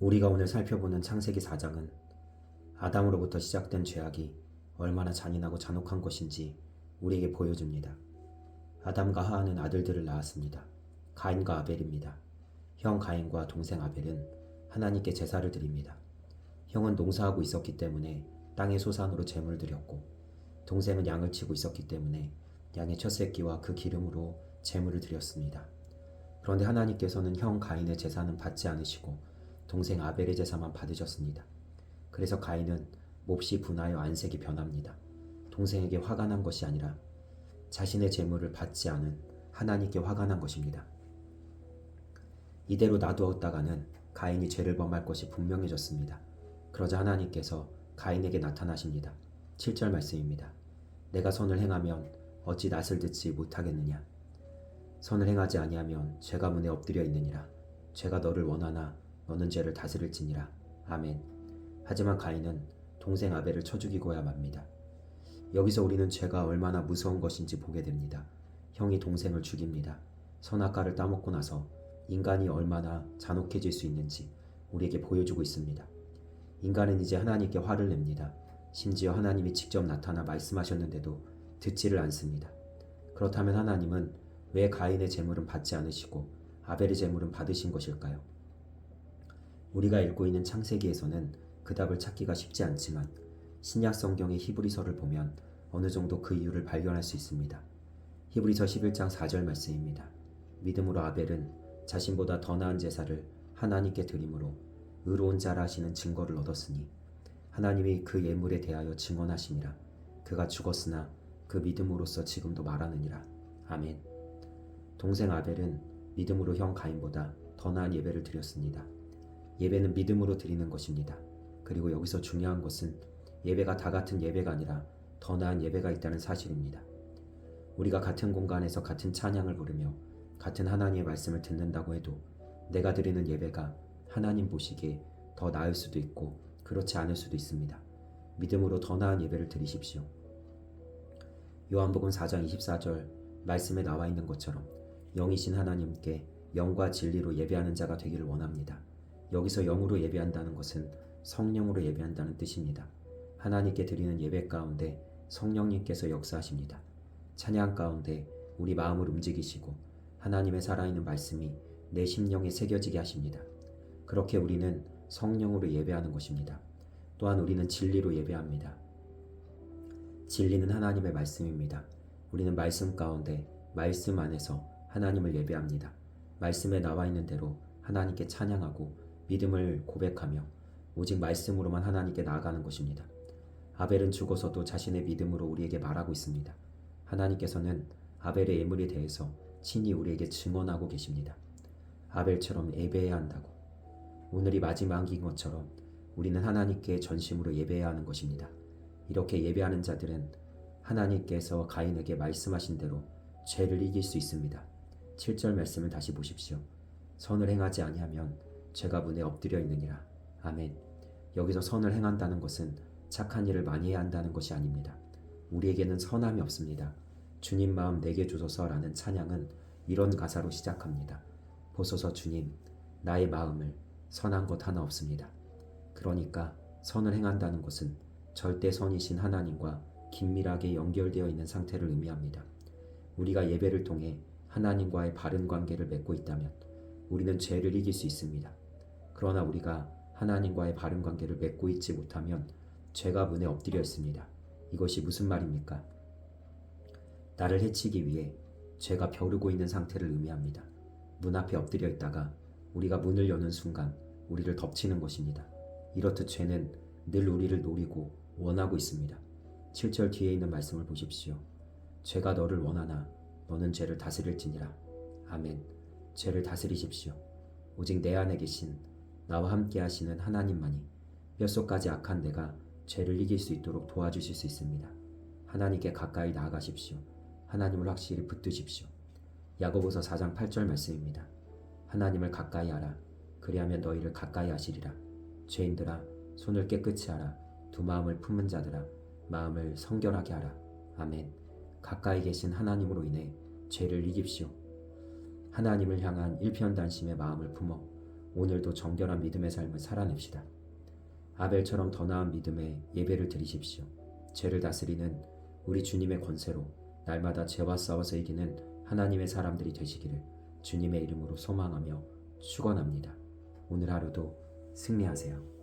우리가 오늘 살펴보는 창세기 4장은 아담으로부터 시작된 죄악이 얼마나 잔인하고 잔혹한 것인지 우리에게 보여줍니다. 아담과 하하는 아들들을 낳았습니다. 가인과 아벨입니다. 형 가인과 동생 아벨은 하나님께 제사를 드립니다. 형은 농사하고 있었기 때문에 땅의 소산으로 제물을 드렸고, 동생은 양을 치고 있었기 때문에 양의 첫 새끼와 그 기름으로 제물을 드렸습니다. 그런데 하나님께서는 형 가인의 제사는 받지 않으시고 동생 아벨의 제사만 받으셨습니다. 그래서 가인은 몹시 분하여 안색이 변합니다. 동생에게 화가 난 것이 아니라 자신의 제물을 받지 않은 하나님께 화가 난 것입니다. 이대로 놔두었다가는 가인이 죄를 범할 것이 분명해졌습니다. 그러자 하나님께서 가인에게 나타나십니다. 7절 말씀입니다. 내가 선을 행하면 어찌 낯을 듣지 못하겠느냐. 선을 행하지 아니하면 죄가 문에 엎드려 있느니라. 죄가 너를 원하나 너는 죄를 다스릴지니라. 아멘. 하지만 가인은 동생 아벨을 쳐 죽이고야 맙니다. 여기서 우리는 죄가 얼마나 무서운 것인지 보게 됩니다. 형이 동생을 죽입니다. 선악과를 따먹고 나서 인간이 얼마나 잔혹해질 수 있는지 우리에게 보여주고 있습니다. 인간은 이제 하나님께 화를 냅니다. 심지어 하나님이 직접 나타나 말씀하셨는데도 듣지를 않습니다. 그렇다면 하나님은 왜 가인의 제물은 받지 않으시고 아벨의 제물은 받으신 것일까요? 우리가 읽고 있는 창세기에서는 그 답을 찾기가 쉽지 않지만 신약 성경의 히브리서를 보면 어느 정도 그 이유를 발견할 수 있습니다. 히브리서 11장 4절 말씀입니다. 믿음으로 아벨은 자신보다 더 나은 제사를 하나님께 드림으로 의로운 자라 하시는 증거를 얻었으니 하나님이 그 예물에 대하여 증언하심이라. 그가 죽었으나 그 믿음으로써 지금도 말하느니라. 아멘. 동생 아벨은 믿음으로 형 가인보다 더 나은 예배를 드렸습니다. 예배는 믿음으로 드리는 것입니다. 그리고 여기서 중요한 것은 예배가 다 같은 예배가 아니라 더 나은 예배가 있다는 사실입니다. 우리가 같은 공간에서 같은 찬양을 부르며 같은 하나님의 말씀을 듣는다고 해도 내가 드리는 예배가 하나님 보시기에 더 나을 수도 있고 그렇지 않을 수도 있습니다. 믿음으로 더 나은 예배를 드리십시오. 요한복음 4장 24절 말씀에 나와 있는 것처럼 영이신 하나님께 영과 진리로 예배하는 자가 되기를 원합니다. 여기서 영으로 예배한다는 것은 성령으로 예배한다는 뜻입니다. 하나님께 드리는 예배 가운데 성령님께서 역사하십니다. 찬양 가운데 우리 마음을 움직이시고 하나님의 살아있는 말씀이 내 심령에 새겨지게 하십니다. 그렇게 우리는 성령으로 예배하는 것입니다. 또한 우리는 진리로 예배합니다. 진리는 하나님의 말씀입니다. 우리는 말씀 가운데 말씀 안에서 하나님을 예배합니다. 말씀에 나와 있는 대로 하나님께 찬양하고 믿음을 고백하며 오직 말씀으로만 하나님께 나아가는 것입니다. 아벨은 죽어서도 자신의 믿음으로 우리에게 말하고 있습니다. 하나님께서는 아벨의 예물에 대해서 친히 우리에게 증언하고 계십니다. 아벨처럼 예배해야 한다고. 오늘이 마지막인 것처럼 우리는 하나님께 전심으로 예배해야 하는 것입니다. 이렇게 예배하는 자들은 하나님께서 가인에게 말씀하신 대로 죄를 이길 수 있습니다. 7절 말씀을 다시 보십시오. 선을 행하지 아니하면 죄가 문에 엎드려 있느니라. 아멘. 여기서 선을 행한다는 것은 착한 일을 많이 해야 한다는 것이 아닙니다. 우리에게는 선함이 없습니다. 주님 마음 내게 주소서라는 찬양은 이런 가사로 시작합니다. 보소서 주님, 나의 마음을 선한 것 하나 없습니다. 그러니까 선을 행한다는 것은 절대 선이신 하나님과 긴밀하게 연결되어 있는 상태를 의미합니다. 우리가 예배를 통해 하나님과의 바른 관계를 맺고 있다면 우리는 죄를 이길 수 있습니다. 그러나 우리가 하나님과의 바른 관계를 맺고 있지 못하면 죄가 문에 엎드려 있습니다. 이것이 무슨 말입니까? 나를 해치기 위해 죄가 벼르고 있는 상태를 의미합니다. 문 앞에 엎드려 있다가 우리가 문을 여는 순간 우리를 덮치는 것입니다. 이렇듯 죄는 늘 우리를 노리고 원하고 있습니다. 7절 뒤에 있는 말씀을 보십시오. 죄가 너를 원하나 너는 죄를 다스릴지니라. 아멘. 죄를 다스리십시오. 오직 내 안에 계신 나와 함께 하시는 하나님만이 뼛속까지 악한 내가 죄를 이길 수 있도록 도와주실 수 있습니다. 하나님께 가까이 나아가십시오. 하나님을 확실히 붙드십시오. 야고보서 4장 8절 말씀입니다. 하나님을 가까이 하라. 그리하면 너희를 가까이 하시리라. 죄인들아 손을 깨끗이 하라. 두 마음을 품은 자들아 마음을 성결하게 하라. 아멘. 가까이 계신 하나님으로 인해 죄를 이깁시오. 하나님을 향한 일편단심의 마음을 품어 오늘도 정결한 믿음의 삶을 살아냅시다. 아벨처럼 더 나은 믿음의 예배를 드리십시오. 죄를 다스리는 우리 주님의 권세로 날마다 죄와 싸워서 이기는 하나님의 사람들이 되시기를 주님의 이름으로 소망하며 축원합니다. 오늘 하루도 승리하세요.